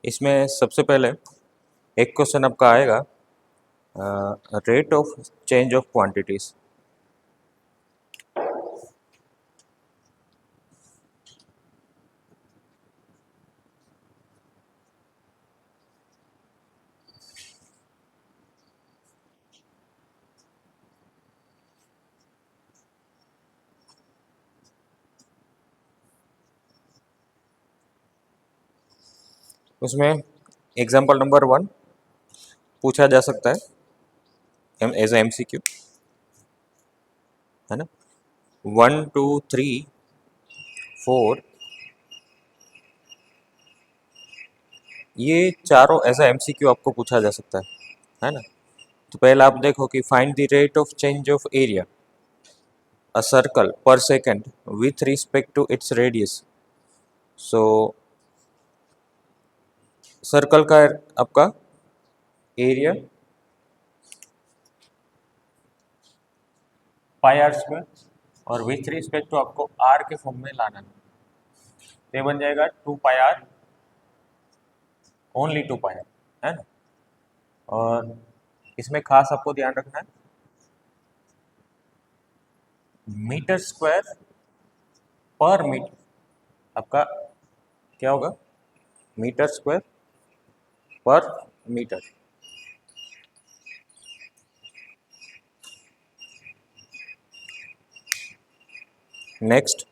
इसमें सबसे पहले एक क्वेश्चन आपका आएगा, rate of change of quantities. उसमें एग्जाम्पल नंबर 1 पूछा जा सकता है एज ए MCQ, है ना। 1 2 3 4 ये चारों एज ए MCQ आपको पूछा जा सकता है ना। तो पहले आप देखो कि find the rate of change of area a circle per second with respect to its radius. So circle का आपका एरिया पाई आर स्क्वायर और विथ रिस्पेक्ट टू आपको आर के फॉर्म में लाना है, तो ये बन जाएगा 2 pi r, only 2 pi r, है ना। और इसमें खास आपको ध्यान रखना है मीटर स्क्वायर पर मीटर, आपका क्या होगा, मीटर स्क्वायर पर मीटर। नेक्स्ट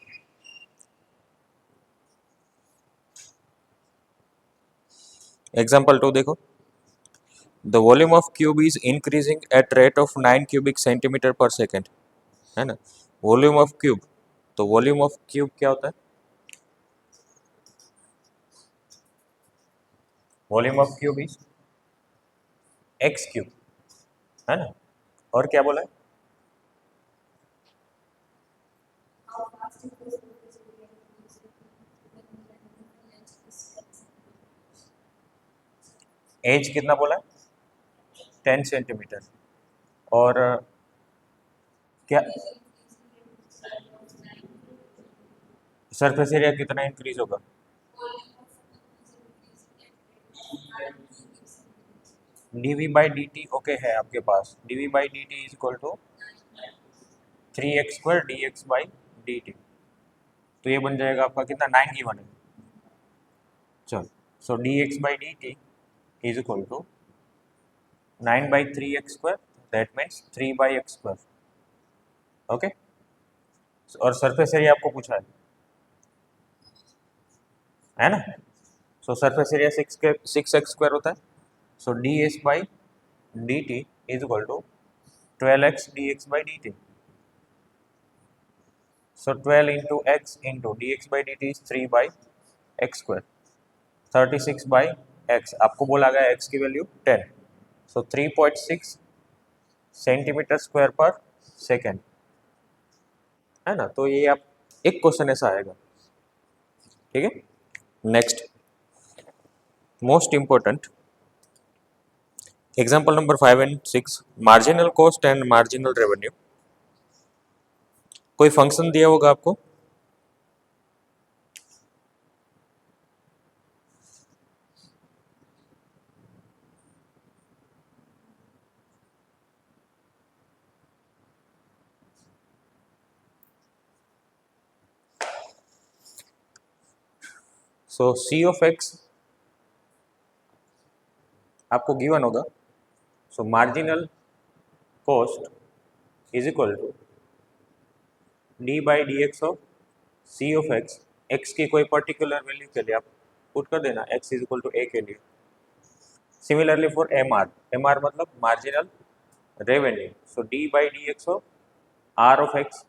एग्जाम्पल 2 देखो, the volume of cube is increasing at rate of 9 cubic centimetre पर सेकेंड, है ना। वॉल्यूम ऑफ क्यूब, तो वॉल्यूम ऑफ क्यूब क्या होता है, volume of cube is x cube, है ना। और क्या बोला है, एज कितना बोला है, 10 सेंटीमीटर। और क्या सरफेस एरिया कितना इंक्रीज होगा, dv बाई dt ओके है आपके पास, dv by dt is equal to 3x square dx by dt, तो ये बन जाएगा आपका कितना, 9 गिवन है। चलो, so dx by dt is equal to 9 by 3x square, that means 3 by x square, okay. और सरफेस एरिया आपको पूछा है ना। सो सरफेस एरिया 6x स्क्वायर होता है, so ds by dt is equal to 12x dx by dt। So 12 into x into dx by dt is 3 by x square, 36 by x, आपको बोला गया x की वैल्यू 10, so 3.6 सेंटीमीटर स्क्वायर पर second, है ना। तो ये आप एक क्वेश्चन ऐसा आएगा, ठीक है। Next most important example number 5 and 6, marginal cost and marginal revenue. कोई फंक्शन दिया होगा आपको, सो सी ऑफ एक्स आपको गिवन होगा, so marginal cost is equal to D by D X of C of X, X की कोई particular value के लिए आप पुट कर देना X is equal to A के लिए। सिमिलरली फॉर एम आर मतलब marginal revenue, so D by D X of R of X,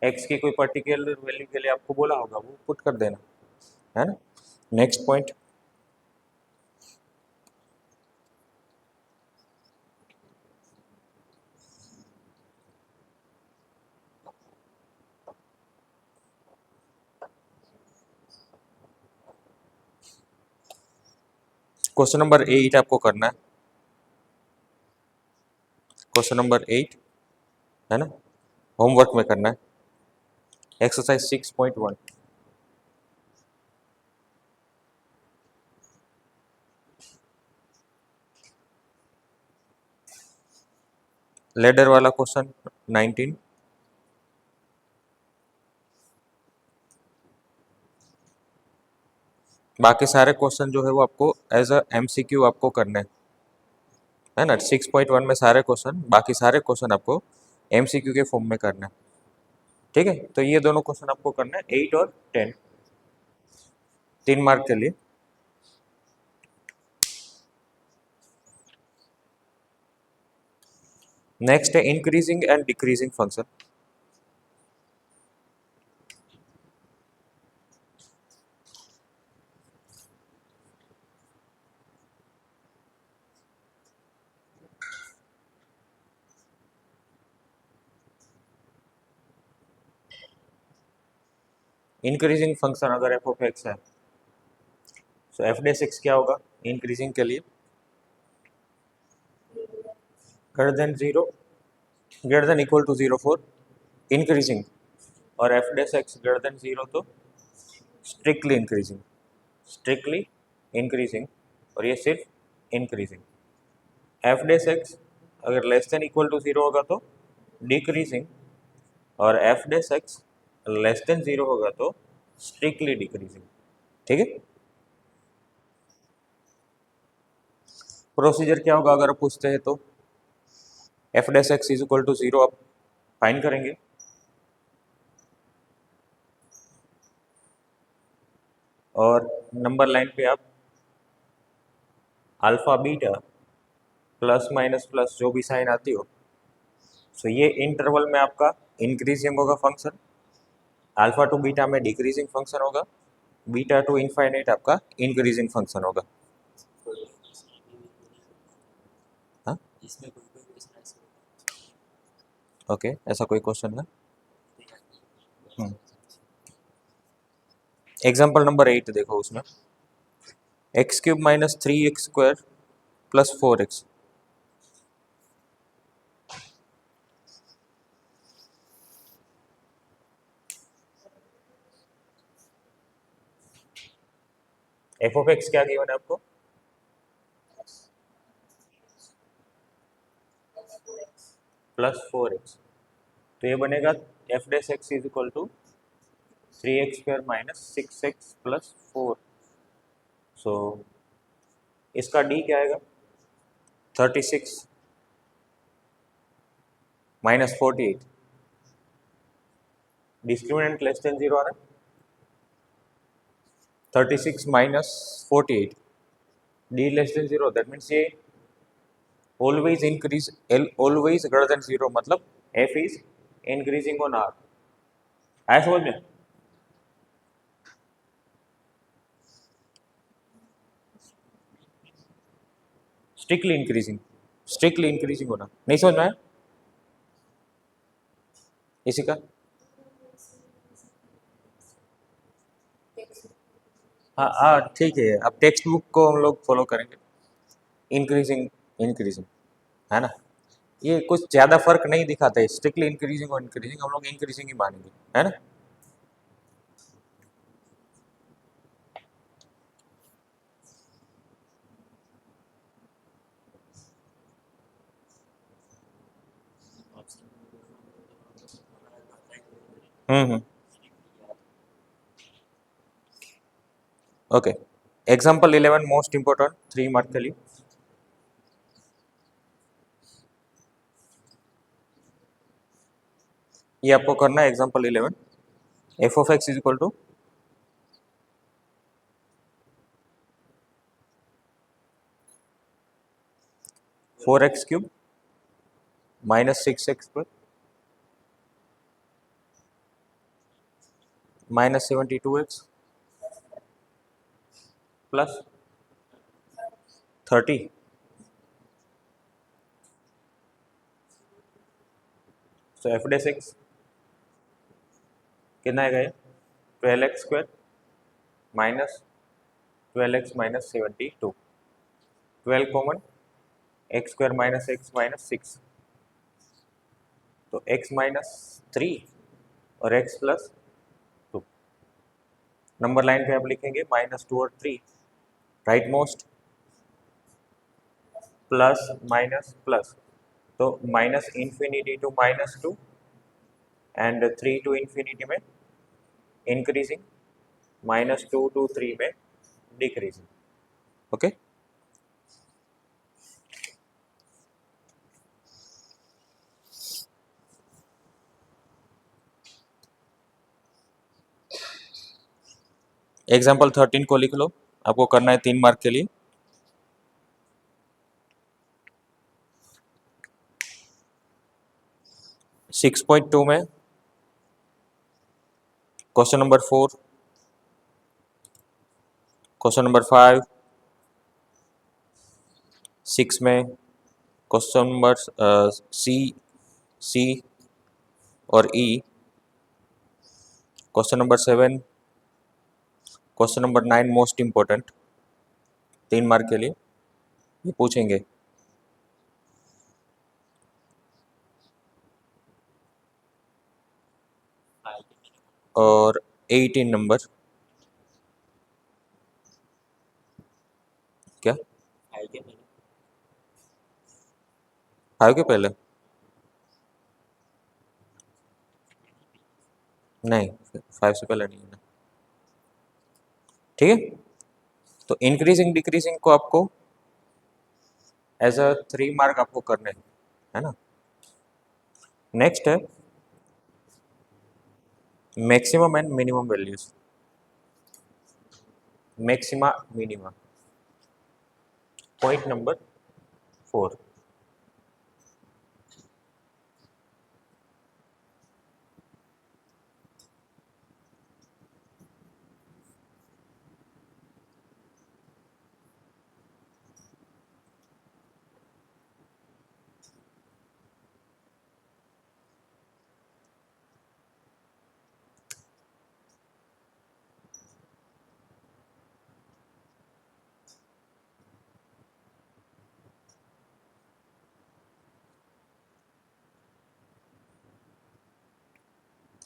X की कोई पर्टिकुलर वैल्यू के लिए आपको बोला होगा वो पुट कर देना, है ना। नेक्स्ट पॉइंट, क्वेश्चन नंबर 8 आपको करना है, क्वेश्चन नंबर 8, है ना, होमवर्क में करना है, एक्सरसाइज 6.1। लेडर वाला क्वेश्चन 19। बाकी सारे क्वेश्चन जो है वो आपको एज अ एमसीक्यू आपको करने हैं, है ना। 6.1 में सारे क्वेश्चन, बाकी सारे क्वेश्चन आपको एमसीक्यू के फॉर्म में करना है, ठीक है। तो ये दोनों क्वेश्चन आपको करना है 8 और 10, 3 मार्क के लिए। नेक्स्ट है increasing and decreasing function. Increasing function अगर एफ ऑफ एक्स है तो एफ डेस एक्स क्या होगा इंक्रीजिंग के लिए, greater than 0, greater than equal to 0 for increasing, और F dash X greater than 0 तो स्ट्रिक्टली इंक्रीजिंग, स्ट्रिक्टली इंक्रीजिंग, और ये सिर्फ इंक्रीजिंग। एफ डेस एक्स अगर लेस देन इक्वल टू 0 होगा तो डिक्रीजिंग, और F dash X less than 0 होगा तो स्ट्रिक्टली डिक्रीजिंग, ठीक है। प्रोसीजर क्या होगा अगर आप पूछते हैं तो F dash x is equal to 0 आप फाइंड करेंगे, और नंबर लाइन पे आप alpha beta plus minus plus जो भी साइन आती हो, सो ये इंटरवल में आपका इंक्रीजिंग होगा फंक्शन, अल्फा टू बीटा में डिक्रीजिंग फंक्शन होगा, बीटा टू इनफाइनाइट आपका इंक्रीजिंग फंक्शन होगा। हाँ ओके, ऐसा कोई क्वेश्चन है? एग्जाम्पल नंबर 8 देखो, उसमें x cube minus 3x square plus 4x। F of x क्या गिवन है आपको, प्लस 4x, तो ये बनेगा f dash x is equal to 3x square minus 6x plus 4। So इसका डी क्या आएगा 36 माइनस 48, डिस्क्रिमिनेंट लेस देन 0 आ रहा है, 36 minus 48, D less than 0, that means ये always increase, always greater than 0, मतलब f is increasing on are, आया समझ में। स्ट्रिक्टली इंक्रीजिंग, स्ट्रिक्टली इंक्रीजिंग होना नहीं समझ में आया इसी का। हाँ हाँ ठीक है, अब टेक्स्ट बुक को हम लोग फॉलो करेंगे, इंक्रीजिंग इंक्रीजिंग, है ना। ये कुछ ज़्यादा फर्क नहीं दिखाता है, स्ट्रिक्टली इंक्रीजिंग और इंक्रीजिंग हम लोग इंक्रीजिंग ही मानेंगे, है ना। Hmm. Okay, example 11 most important 3 mark के लिए। ये आपको करना है example 11, f of x is equal to 4x cube minus 6x square minus 72x plus 30। So F dash x कितना आएगा ये 12x square minus 12x minus 72, 12 common, x square minus x minus 6, तो x माइनस 3 और x plus 2। Number line पे आप लिखेंगे -2 और 3, right most, plus minus plus, तो -∞ to -2 एंड 3 to ∞ में इंक्रीजिंग, -2 to 3 में डिक्रीजिंग। ओके, एग्जाम्पल 13 को लिख लो, आपको करना है 3 मार्क के लिए। सिक्स पॉइंट टू में क्वेश्चन नंबर 4, क्वेश्चन नंबर 5, 6 में क्वेश्चन नंबर सी और E, question number 7, question number 9 most important, 3 mark के लिए ये पूछेंगे। और 18 नंबर क्या 5 के पहले नहीं, 5 से पहले नहीं है ना। ठीक है, तो इंक्रीजिंग डिक्रीजिंग को आपको एज अ 3 मार्क आपको करने हैं, है ना। नेक्स्ट है maximum and minimum values, maxima minima, point number 4।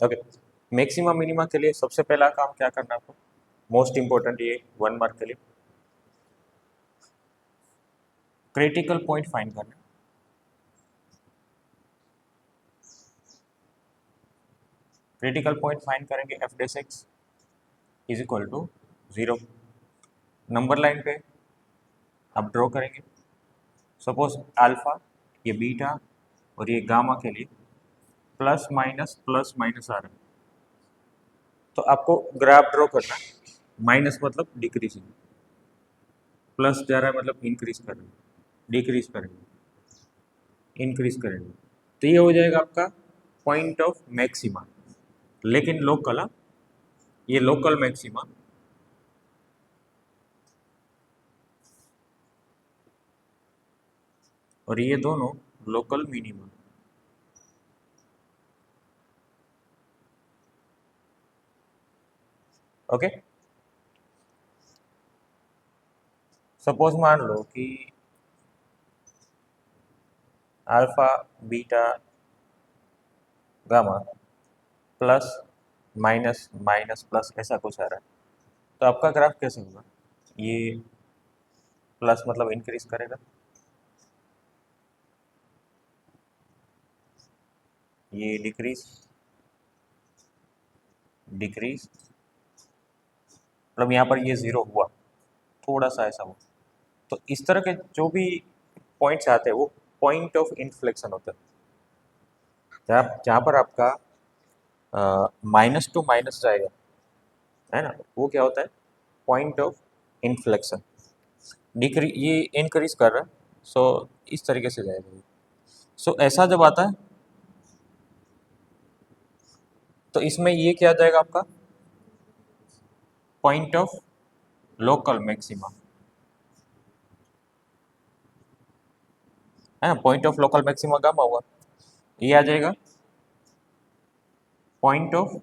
Okay, maxima minima के लिए सबसे पहला काम क्या करना है आपको, मोस्ट इंपॉर्टेंट, ये 1 मार्क के लिए क्रिटिकल पॉइंट फाइंड करना है। क्रिटिकल पॉइंट फाइंड करेंगे F dash x is equal to 0। Number line पे आप ड्रॉ करेंगे, सपोज अल्फा, ये बीटा और ये गामा के लिए प्लस माइनस आ रहा है, तो आपको ग्राफ ड्रॉ करना है। माइनस मतलब डिक्रीजिंग, प्लस जा रहा है मतलब इंक्रीज कर रहे हैं, डिक्रीज करेंगे, इंक्रीज करेंगे, तो ये हो जाएगा आपका पॉइंट ऑफ मैक्सिमा। लेकिन लोकल, ये लोकल मैक्सिमा और ये दोनों लोकल मिनिमा। ओके, सपोज मान लो कि alpha beta gamma plus minus minus plus ऐसा कुछ आ रहा है, तो आपका ग्राफ कैसे होगा, ये प्लस मतलब इंक्रीज करेगा, ये डिक्रीज डिक्रीज, मतलब यहाँ पर ये 0 हुआ, थोड़ा सा ऐसा हुआ। तो इस तरह के जो भी पॉइंट्स आते हैं वो पॉइंट ऑफ इन्फ्लेक्शन होता है, जहाँ पर आपका माइनस टू माइनस जाएगा, है ना, वो क्या होता है, पॉइंट ऑफ इन्फ्लेक्शन। डिक्री ये इंक्रीज कर रहा है, सो इस तरीके से जाएगा। सो ऐसा जब आता है तो इसमें ये क्या आ जाएगा आपका पॉइंट ऑफ लोकल मैक्सिमा, है ना, point of local maxima gamma हुआ, ये आ जाएगा पॉइंट ऑफ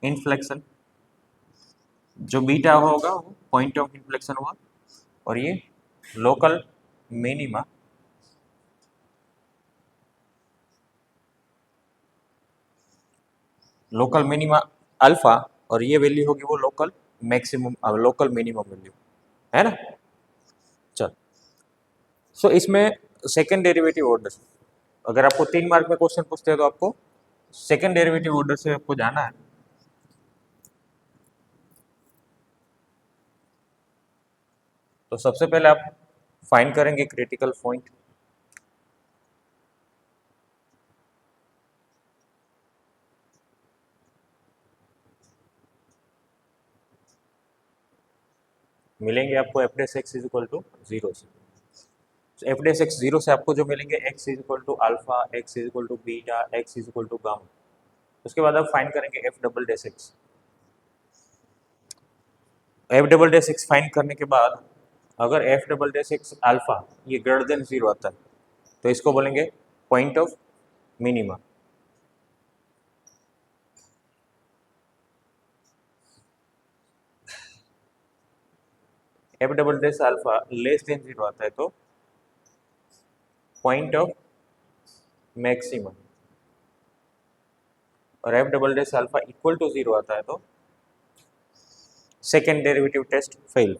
इन्फ्लेक्शन, जो बीटा होगा वो पॉइंट ऑफ इन्फ्लेक्शन हुआ, और ये local minima local minima alpha, और ये वैल्यू होगी वो local maximum local minimum value. है ना। चल, सो इसमें सेकेंड डेरिवेटिव ऑर्डर, अगर आपको 3 मार्क में क्वेश्चन पूछते हैं तो आपको सेकेंड डेरिवेटिव ऑर्डर से आपको जाना है। तो सबसे पहले आप फाइंड करेंगे क्रिटिकल पॉइंट। मिलेंगे आपको F dash x is equal to zero से। एफ डेस एक्स जीरो से आपको जो मिलेंगे X is equal to alpha, X is equal to beta, X is equal to gamma. उसके बाद आप फाइंड करेंगे F double dash X. F double dash X find करने के बाद अगर F double dash X alpha ये ग्रेटर देन जीरो आता है तो इसको बोलेंगे point of minima. F double dash alpha less than zero आता है तो पॉइंट ऑफ मैक्सिमम, और F double dash alpha equal to zero आता है तो सेकेंड डेरिवेटिव टेस्ट फेल।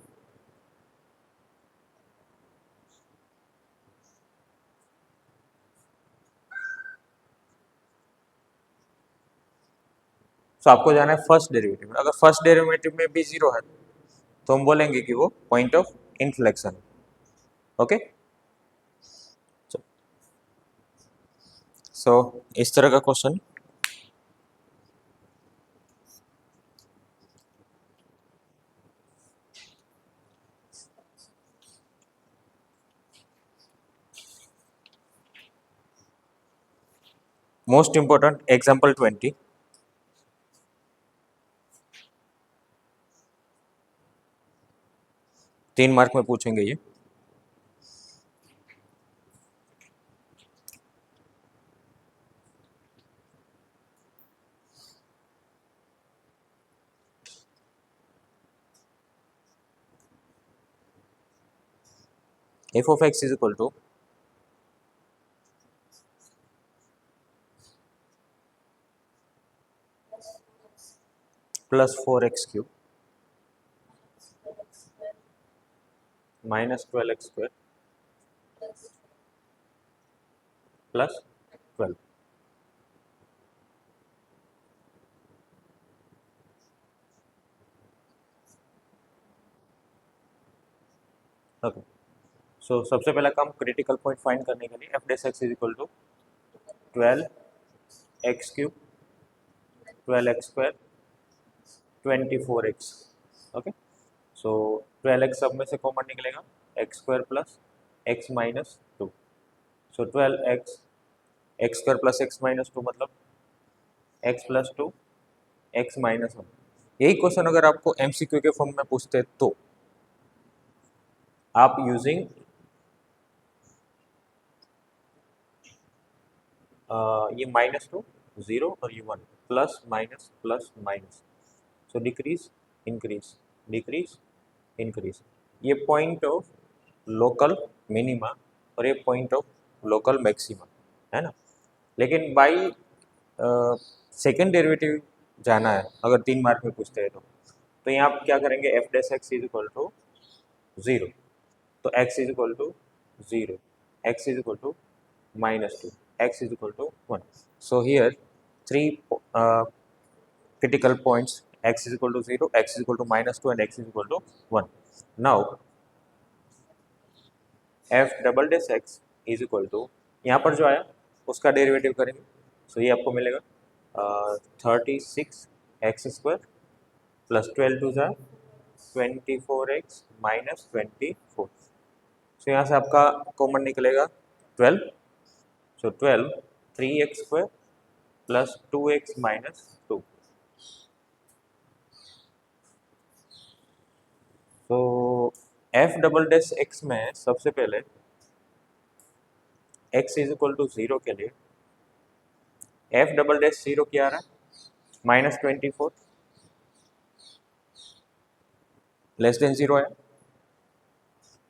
तो आपको जाना है फर्स्ट डेरिवेटिव में। अगर फर्स्ट डेरिवेटिव में भी जीरो है तो हम बोलेंगे कि वो पॉइंट ऑफ इन्फ्लेक्शन। ओके, सो इस तरह का क्वेश्चन मोस्ट इंपोर्टेंट एग्जाम्पल 20। तीन मार्क में पूछेंगे ये। F of x is equal to plus 4x³ minus 12x² plus 12। Okay, so सबसे पहला काम क्रिटिकल पॉइंट फाइंड करने के लिए f dash x is equal to 12x³ 12x² 24x। Okay, so 12x सब में से कॉमन निकलेगा x² plus x minus 2। So 12x x² plus x minus 2 मतलब x प्लस 2 x माइनस 1। यही क्वेश्चन अगर आपको एमसीक्यू के फॉर्म में पूछते तो आप यूजिंग ये -2 0 और ये 1 प्लस माइनस, सो डिक्रीज इंक्रीज डिक्रीज इंक्रीज, ये पॉइंट ऑफ लोकल मिनिमा और ये पॉइंट ऑफ लोकल मैक्सिमा है ना। लेकिन बाई सेकेंड डेरिवेटिव जाना है अगर 3 मार्क में पूछते हैं तो यहाँ आप क्या करेंगे F dash x is equal to 0, तो x is equal to 0, x is equal to -2, x is equal to 1. So here 3 critical points: x is equal to 0, x is equal to -2 and x is equal to 1. Now f double dash x is equal to, यहाँ पर जो आया उसका derivative करेंगे। सो ये आपको मिलेगा 36x² plus 12 to ज़ा 24x माइनस 24। सो यहाँ से आपका कॉमन निकलेगा 12। So 12 3x² plus 2x minus 2। तो एफ डबल डेस एक्स में सबसे पहले x इज इक्वल टू 0 के लिए एफ डबल डेस 0 क्या आ रहा है -24 लेस देन 0 है।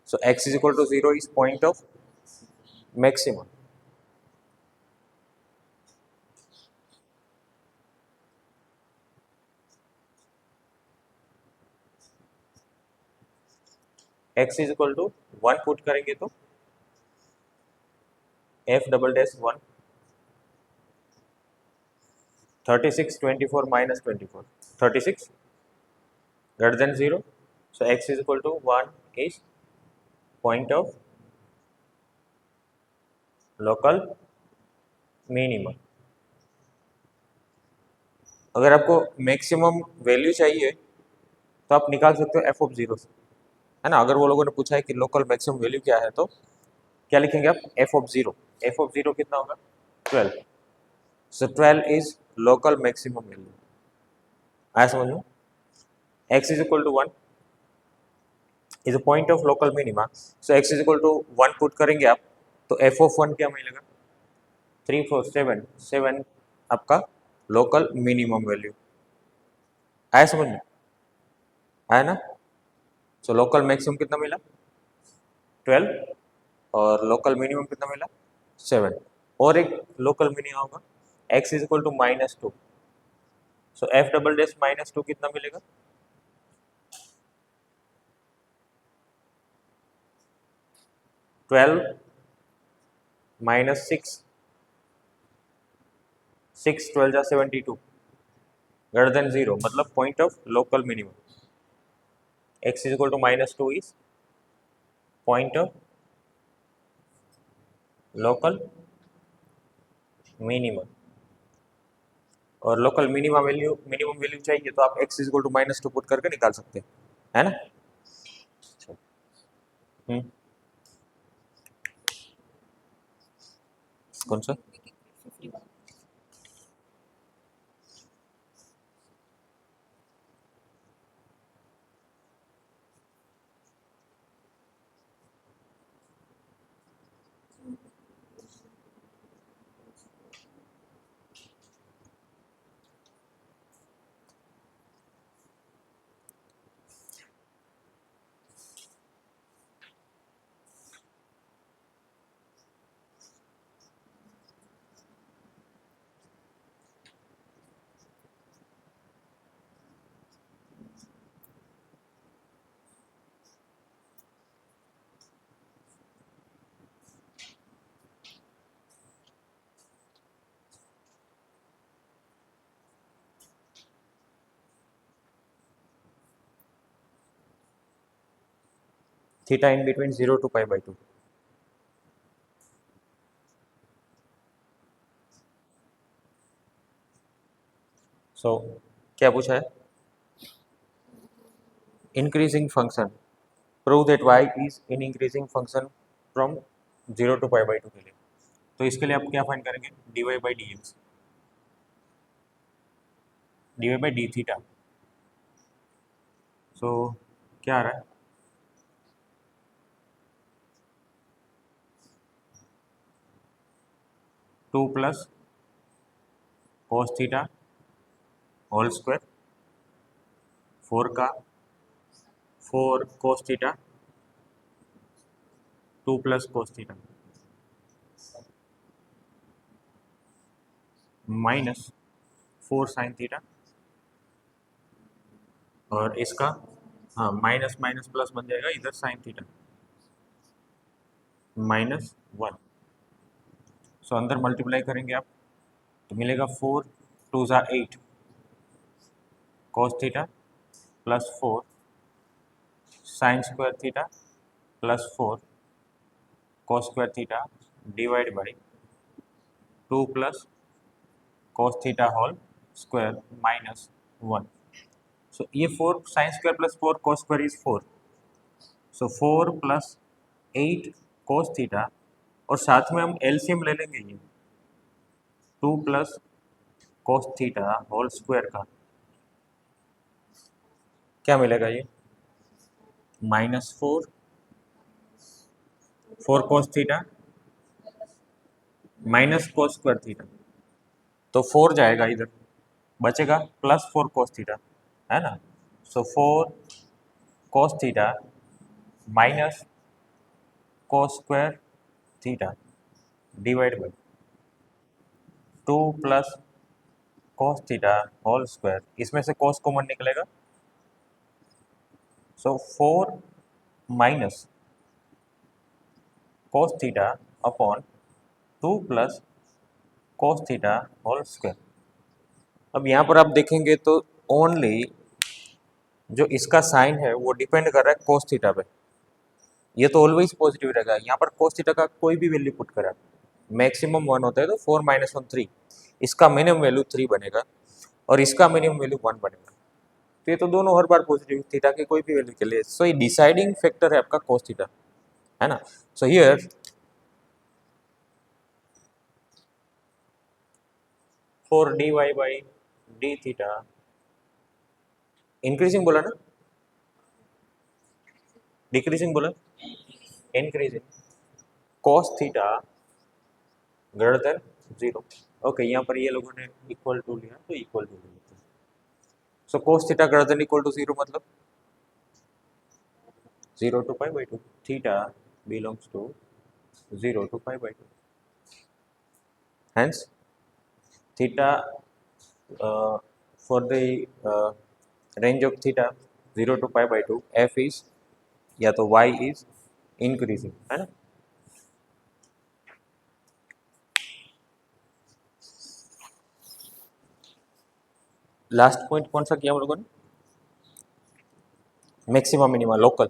So x is equal to 0 is point of maximum. x is equal to 1 put करेंगे तो f double dash 1 36 24 minus 24 36 greater than 0, so x is equal to 1 is point of local minimum. अगर आपको maximum value चाहिए तो आप निकाल सकते हो एफ ऑफ जीरो से, है ना। अगर वो लोगों ने पूछा है कि लोकल मैक्सिमम वैल्यू क्या है तो क्या लिखेंगे आप, F of zero. F of zero कितना होगा, 12, so 12 is local maximum value. आया समझ में। x is equal to 1 is a point of local minima, so x is equal to 1 put करेंगे आप तो एफ ऑफ 1 क्या मिलेगा, 3 4 7 7 आपका लोकल मिनिमम वैल्यू। आया समझ में, आया ना। सो लोकल मैक्सिमम कितना मिला, 12, और लोकल मिनिमम कितना मिला, 7। और एक लोकल मिनिमम होगा x is equal to -2, so F double dash -2 कितना मिलेगा, 12 -6 6 12 जा 72 ग्रेटर देन 0, मतलब point of local minimum. x is equal to -2 is point of local minimum. और लोकल मिनिमम वैल्यू चाहिए तो आप x is equal to -2 put करके निकाल सकते हैं, है ना। हम्म, कौन सा, theta in between 0 to π/2। So क्या पूछा है, increasing function, prove that y is in increasing function from 0 to π/2 के लिए। तो इसके लिए आप क्या फाइंड करेंगे, dy d थीटा। सो क्या आ रहा है, 2 plus cos theta whole square, 4 का 4 cos theta, 2 plus cos theta -4 sin theta, और इसका हाँ माइनस माइनस प्लस बन जाएगा इधर sin थीटा -1। सो अंदर मल्टीप्लाई करेंगे आप तो मिलेगा 4 2 ज़ा 8 cos theta plus 4 sin square theta plus 4 cos square theta divide by 2 plus cos theta whole square -1। So ये 4 sin square plus 4 cos square is 4, so 4 plus 8 cos theta, और साथ में हम एलसीएम ले लेंगे ये 2 plus cos theta whole square का, क्या मिलेगा ये -4 4 cos theta minus cos square theta, तो 4 जाएगा इधर, बचेगा प्लस 4 cos थीटा, है ना। So 4 cos theta minus cos square theta divide by 2 plus cos theta whole square, इसमें से cos कॉमन निकलेगा, so 4 minus cos theta upon 2 plus cos theta whole square. अब यहाँ पर आप देखेंगे तो ओनली जो इसका साइन है वो डिपेंड कर रहा है cos थीटा पे। ये तो ऑलवेज पॉजिटिव रहेगा। यहाँ पर cos थीटा का कोई भी वैल्यू पुट करा, मैक्सिमम 1 होता है तो 4 माइनस 1 3, इसका मिनिमम वैल्यू 3 बनेगा और इसका मिनिमम वैल्यू 1 बनेगा। तो ये तो दोनों हर बार पॉजिटिव, थीटा की कोई भी वैल्यू के लिए। सो ये डिसाइडिंग फैक्टर है आपका cos थीटा, है ना। So here for dy by D theta, increasing बोला ना, डिक्रीजिंग बोला, increasing, cos theta greater than 0। Okay, यहाँ पर ये लोगों ने इक्वल टू लिया तो इक्वल टू लिया। So cos theta greater than equal to 0 मतलब 0 to pi by 2, theta belongs to 0 to pi by 2. Hence, theta for the range of theta 0 to pi by 2, f is या तो y is increasing, है ना। Last point कौन सा किया हम लोगों ने, मैक्सिमम मिनिमम लोकल।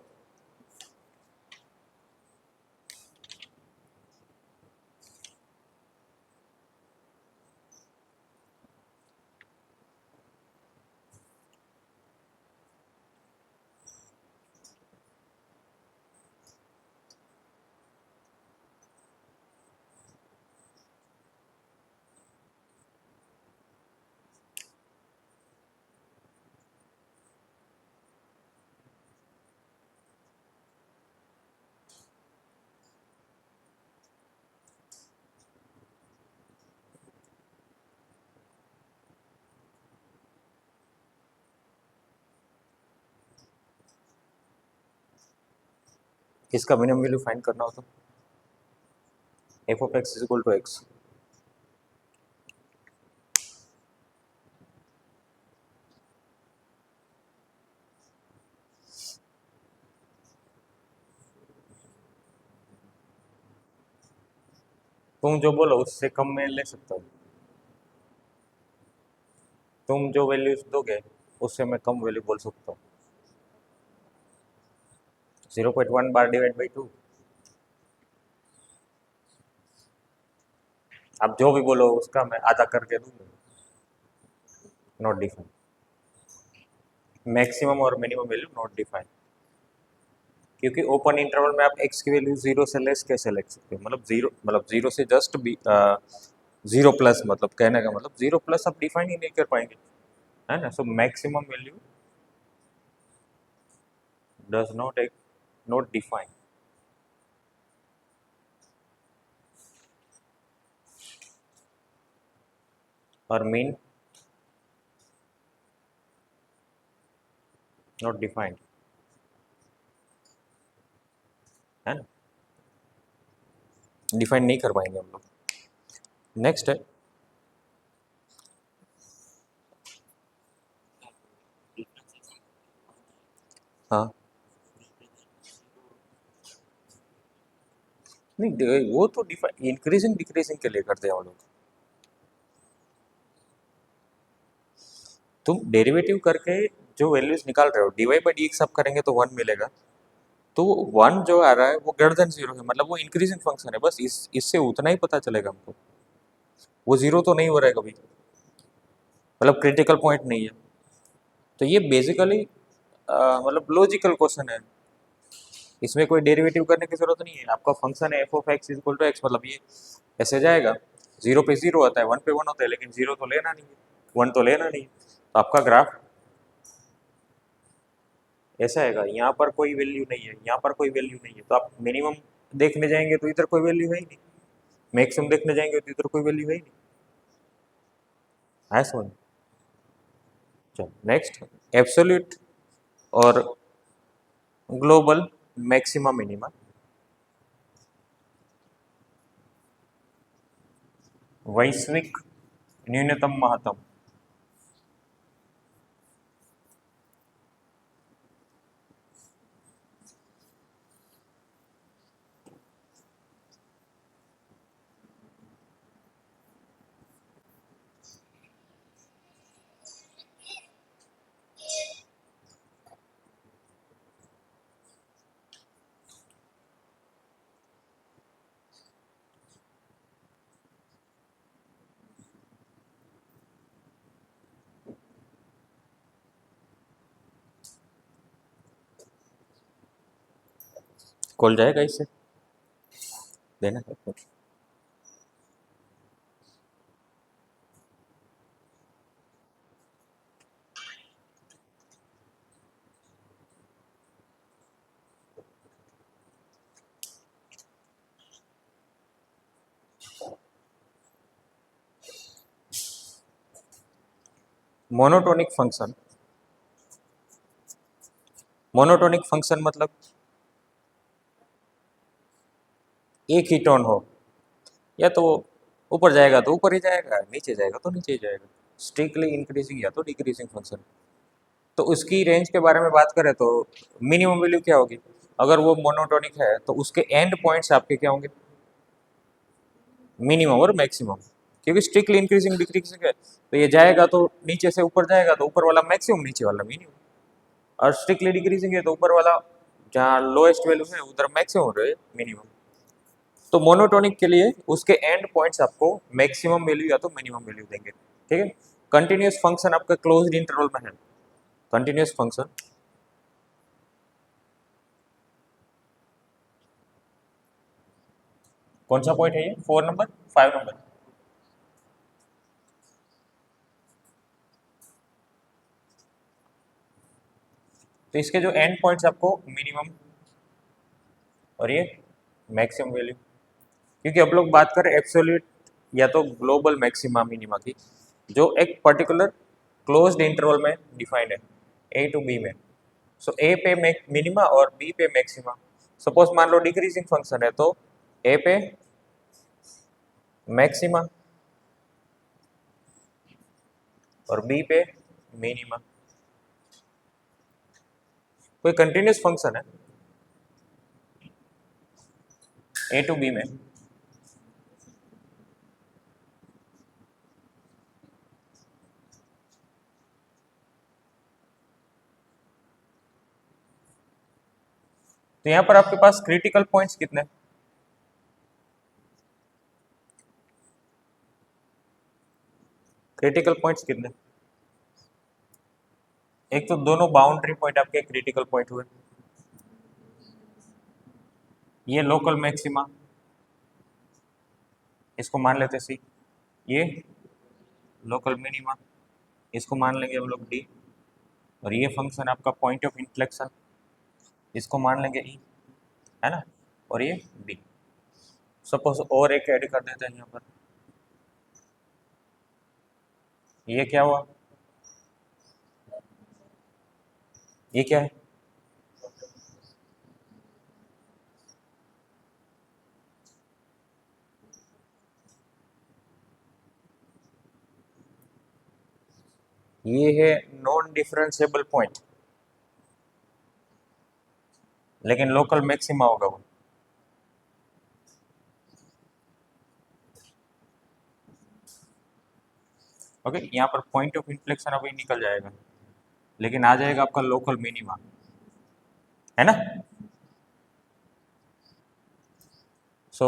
इसका मिनिमम वैल्यू फाइंड करना हो तो f of x is equal to x। तुम जो बोलो उससे कम में ले सकता हूँ, तुम जो वैल्यूज दोगे उससे मैं कम वैल्यू बोल सकता हूँ। 0.1 बार डिवाइड बाई 2, आप जो भी बोलो उसका मैं आधा करके दूंगा। नॉट डिफाइन, मैक्सिमम और मिनिमम वैल्यू नॉट डिफाइन, क्योंकि ओपन इंटरवल में आप x की वैल्यू 0 से लेस कैसे ले सकते हो, मतलब 0 से जस्ट 0 प्लस, मतलब कहने का मतलब 0 प्लस आप डिफाइन ही नहीं कर पाएंगे, है ना। So maximum value does not define, और मीन नॉट डिफाइंड, है ना, डिफाइन नहीं कर पाएंगे हम लोग। नेक्स्ट है हाँ, नहीं वो तो डिफाइन इंक्रीजिंग डिक्रीजिंग के लिए करते हैं हम लोग। तुम डेरिवेटिव करके जो वैल्यूज निकाल रहे हो dy बाई डी एक्स आप करेंगे तो 1 मिलेगा, तो 1 जो आ रहा है वो ग्रेटर देन 0 है, मतलब वो इंक्रीजिंग फंक्शन है। बस इससे उतना ही पता चलेगा हमको, वो 0 तो नहीं हो रहा है कभी, मतलब क्रिटिकल पॉइंट नहीं है। तो ये बेसिकली मतलब लॉजिकल क्वेश्चन है, इसमें कोई डेरिवेटिव करने की जरूरत नहीं है। आपका फंक्शन है F of X equal to X, मतलब ये ऐसे जाएगा, 0 पे 0 आता है, 1 पे 1 होता है, लेकिन 0 तो लेना नहीं है, 1 तो लेना नहीं है। तो आपका ग्राफ ऐसा आएगा, यहाँ पर कोई वैल्यू नहीं है, यहाँ पर कोई वैल्यू नहीं है, तो आप मिनिमम देखने जाएंगे तो इधर कोई वैल्यू है ही नहीं, मैक्सिमम देखने जाएंगे तो इधर कोई वैल्यू है ही नहीं, है समझ। चलो नेक्स्ट, एब्सोल्यूट और ग्लोबल मैक्सिमम मिनिमा। वैश्विक न्यूनतम महत्तम, कॉल जाएगा इससे देना है कुछ। मोनोटोनिक फंक्शन, मोनोटोनिक फंक्शन मतलब एक ही टोन हो, या तो ऊपर जाएगा तो ऊपर ही जाएगा, नीचे जाएगा तो नीचे ही जाएगा, स्ट्रिक्टली इंक्रीजिंग या तो डिक्रीजिंग फंक्शन। तो उसकी रेंज के बारे में बात करें तो मिनिमम वैल्यू क्या होगी, अगर वो मोनोटोनिक है तो उसके एंड पॉइंट्स आपके क्या होंगे, मिनिमम और मैक्सिमम। क्योंकि स्ट्रिक्टली इंक्रीजिंग डिक्रीजिंग है तो ये जाएगा तो नीचे से ऊपर जाएगा तो ऊपर वाला मैक्सिमम, नीचे वाला मिनिमम। और स्ट्रिक्टली डिक्रीजिंग है तो ऊपर वाला जहाँ लोएस्ट वैल्यू है उधर मैक्सिमम रहे मिनिमम। तो मोनोटोनिक के लिए उसके एंड पॉइंट्स आपको मैक्सिमम वैल्यू या तो मिनिमम वैल्यू देंगे, ठीक है। कंटिन्यूस फंक्शन आपका क्लोज्ड इंटरवल में है, कंटिन्यूस फंक्शन कौन सा पॉइंट है ये, 4 नंबर 5 नंबर। तो इसके जो एंड पॉइंट्स आपको मिनिमम और ये मैक्सिमम वैल्यू, क्योंकि अब लोग बात करें एब्सोल्यूट या तो ग्लोबल मैक्सिमा मिनिमा की, जो एक पर्टिकुलर क्लोज्ड इंटरवल में डिफाइंड है ए टू बी में। सो ए पे मिनिमा और बी पे मैक्सिमा। सपोज मान लो डिक्रीजिंग फंक्शन है तो ए पे मैक्सिमा और बी पे मिनिमा। कोई कंटिन्यूस फंक्शन है ए टू बी में, तो यहां पर आपके पास क्रिटिकल पॉइंट्स कितने, क्रिटिकल पॉइंट्स कितने, एक तो दोनों बाउंड्री पॉइंट आपके क्रिटिकल पॉइंट हुए, ये लोकल मैक्सिमा इसको मान लेते सी, ये लोकल मिनिमा इसको मान लेंगे हम लोग डी, और ये फंक्शन आपका पॉइंट ऑफ इन्फ्लेक्शन इसको मान लेंगे ई, है ना, और ये बी। सपोज और एक ऐड कर देते हैं यहाँ पर, ये क्या हुआ, ये क्या है, ये है नॉन डिफरेंशिएबल पॉइंट, लेकिन लोकल मैक्सिमा होगा वो। ओके, यहाँ पर पॉइंट ऑफ इन्फ्लेक्शन अभी निकल जाएगा, लेकिन आ जाएगा आपका लोकल मिनिमा, है ना। So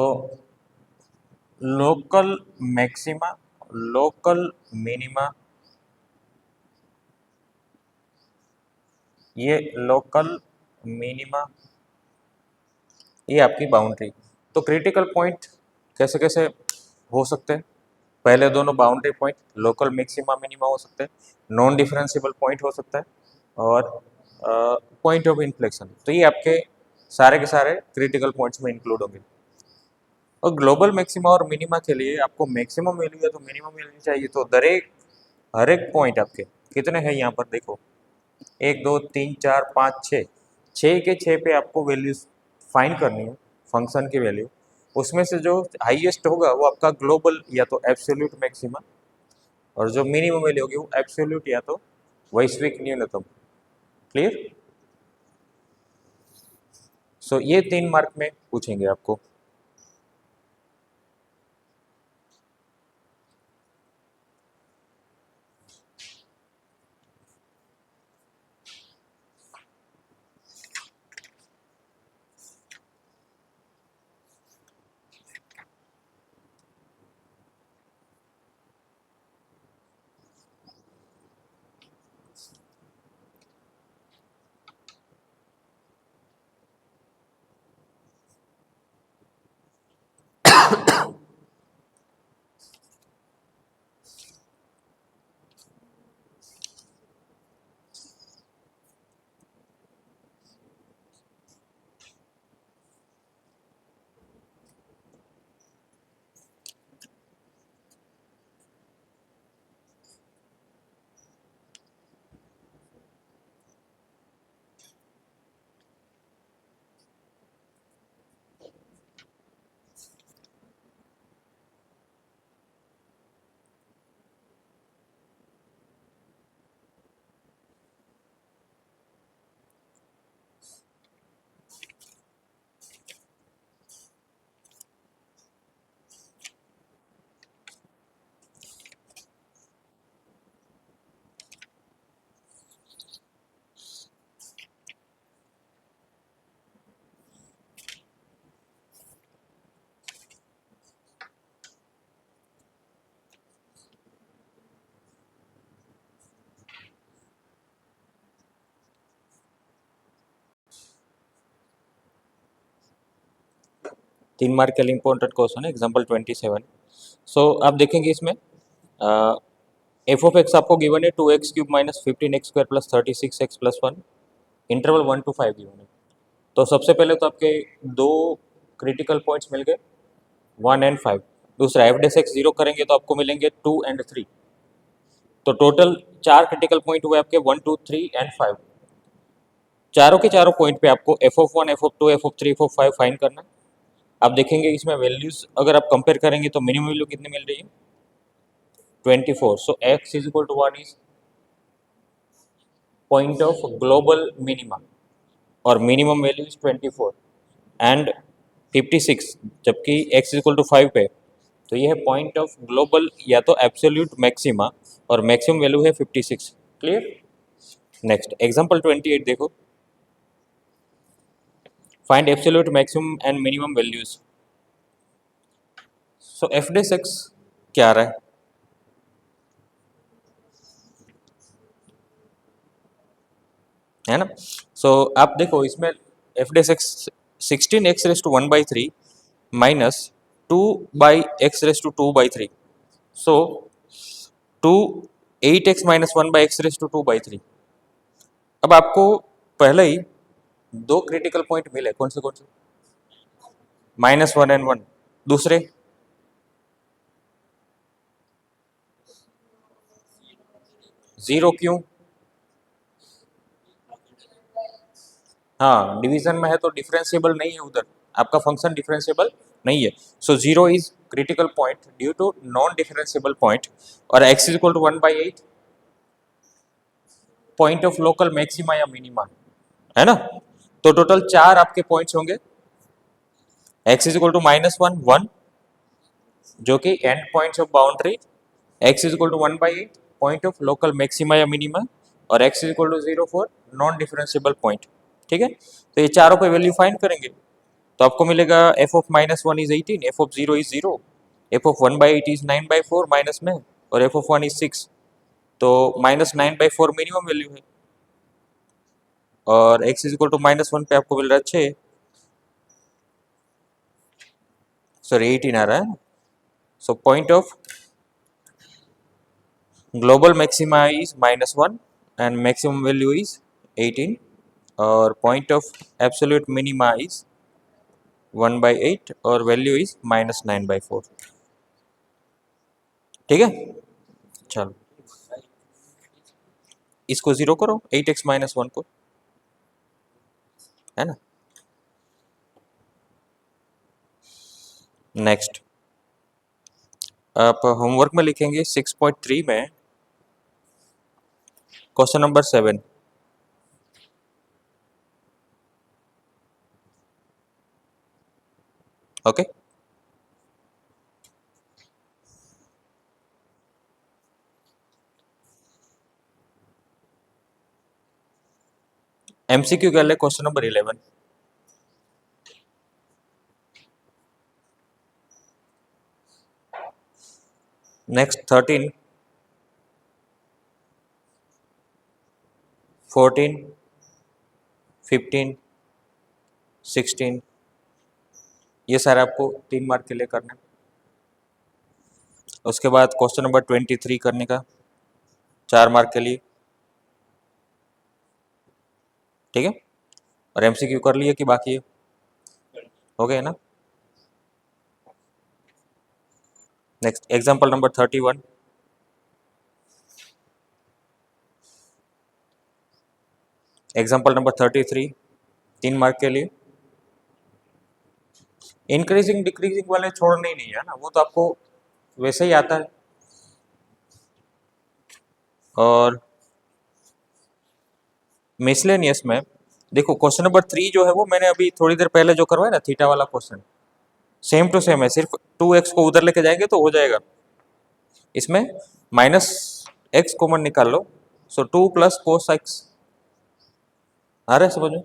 local maxima, local minima, ये लोकल मिनिमा, ये आपकी बाउंड्री। तो क्रिटिकल पॉइंट कैसे कैसे हो सकते हैं, पहले दोनों boundary point local maxima minima हो सकते हैं, नॉन डिफरेंशिएबल पॉइंट हो सकता है, और पॉइंट ऑफ इन्फ्लेक्शन। तो ये आपके सारे के सारे क्रिटिकल पॉइंट्स में इंक्लूड होंगे। और ग्लोबल मैक्सिमा और मिनिमा के लिए आपको मैक्सिमम वैल्यू या तो मिनिमम वैल्यू चाहिए, तो हर एक पॉइंट आपके कितने हैं यहाँ पर देखो, 1 2 3 4 5 6, 6 के 6 पे आपको वैल्यूज फाइंड करनी है फंक्शन की वैल्यू। उसमें से जो हाईएस्ट होगा वो आपका ग्लोबल या तो एब्सोल्यूट मैक्सिमा, और जो मिनिमम वैल्यू होगी वो एब्सोल्यूट या तो वैश्विक न्यूनतम। क्लियर। सो ये 3 मार्क में पूछेंगे आपको। 3 मार्क के लिए इंपॉर्टेंट क्वेश्चन है, एग्जाम्पल 27। सो आप देखेंगे इसमें एफ ऑफ एक्स आपको गिवन है 2x³ minus 15x² plus 36x+1, interval 1 to 5 given है। तो सबसे पहले तो आपके दो क्रिटिकल पॉइंट्स मिल गए, 1 and 5। दूसरा एफ डेस एक्स 0 करेंगे तो आपको मिलेंगे 2 and 3। तो टोटल 4 क्रिटिकल पॉइंट हुए आपके 1, 2, 3 and 5। चारों के चारों पॉइंट पे आपको F of 1, F of 2, F of 3, F of 5 find करना है। आप देखेंगे इसमें वैल्यूज अगर आप कंपेयर करेंगे तो मिनिमम वैल्यू कितनी मिल रही है, 24। So x is equal to what is point of global minima, और मिनिमम वैल्यू इज 24 एंड 56, जबकि x इज इक्वल टू 5 पे, तो ये है पॉइंट ऑफ ग्लोबल या तो एब्सोल्यूट मैक्सिमा, और मैक्सिमम वैल्यू है 56। क्लियर। नेक्स्ट एग्जांपल 28 देखो, find absolute maximum and minimum values. So F dash X क्या आ रहा है ना। सो आप देखो इसमें F dash X 16x⁻⁻³ minus 2/x⁻²/3। So 2 8x-1/x⁻²/3। अब आपको पहले ही दो क्रिटिकल पॉइंट मिले, कौन से -1 and 1। दूसरे 0 क्यों, हाँ डिवीजन में है तो डिफरेंशिएबल नहीं है, उधर आपका फंक्शन डिफरेंशिएबल नहीं है। So 0 is critical point due to non differentiable point, और x is equal to 1/8 point of local maxima या मिनिमा, है ना। तो टोटल 4 आपके पॉइंट्स होंगे, x इज इक्वल टू -1 1 जो कि end points of boundary, x is equal to 1/8 point of local maxima या मिनिमा, और x is equal to 0 for non differentiable point. ठीक है, तो ये चारों पे वैल्यू फाइंड करेंगे तो आपको मिलेगा f of -1 is 18, f of 0 is 0, f of 1/8 is 9/4 minus में, और f ऑफ 1 इज 6। तो -9/4 मिनिमम वैल्यू है, और x इज इक्वल टू -1 पे आपको मिल रहा है 6, सॉरी 18 आ रहा है। So point of global maxima is -1 and maximum value is 18, और point of absolute minima is 1/8 और वैल्यू इज -9/4। ठीक है, चलो इसको 0 करो, 8x-1 को, है ना। नेक्स्ट आप होमवर्क में लिखेंगे 6.3 में क्वेश्चन नंबर 7। ओके, एमसीक्यू कर ले क्वेश्चन नंबर 11। नेक्स्ट 13, 14, 15, 16, ये सारे आपको 3 मार्क के लिए करना है। उसके बाद क्वेश्चन नंबर 23 करने का 4 मार्क के लिए। ठीक है, और एमसीक्यू कर लिए कि बाकी है, हो गए ना। Next example number 31, example number 33 3 mark के लिए। इंक्रीजिंग डिक्रीजिंग वाले छोड़ने ही नहीं है ना, वो तो आपको वैसे ही आता है। और मिसलेनियस में देखो क्वेश्चन नंबर 3 जो है वो मैंने अभी थोड़ी देर पहले जो करवाया ना थीटा वाला क्वेश्चन, सेम टू सेम है, सिर्फ 2x को उधर लेके जाएंगे तो हो जाएगा। इसमें -x कॉमन निकाल लो, सो 2 + cos x आ रहा है, समझ में।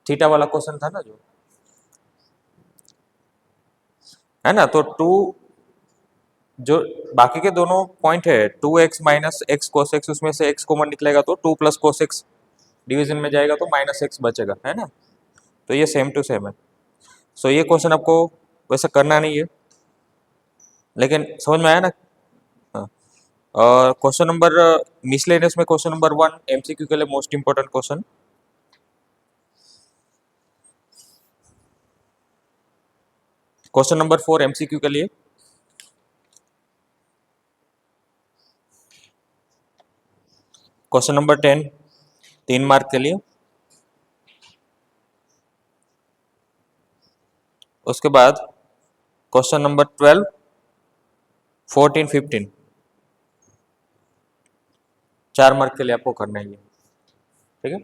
थीटा वाला क्वेश्चन था ना जो, है ना। तो 2 जो बाकी के दोनों पॉइंट है 2x - x cos x, उसमें से x कॉमन निकलेगा तो 2 + cos x डिवीजन में जाएगा तो -x बचेगा, है ना। तो ये सेम टू सेम है। सो ये क्वेश्चन आपको वैसे करना नहीं है, लेकिन समझ में आया ना। हाँ। और क्वेश्चन नंबर मिसलेनियस में क्वेश्चन नंबर 1 एमसीक्यू के लिए most important question. Question number 4 MCQ के लिए। क्वेश्चन नंबर 10 3 मार्क के लिए। उसके बाद क्वेश्चन नंबर 12 14 15 4 मार्क के लिए आपको करना है ये, ठीक है।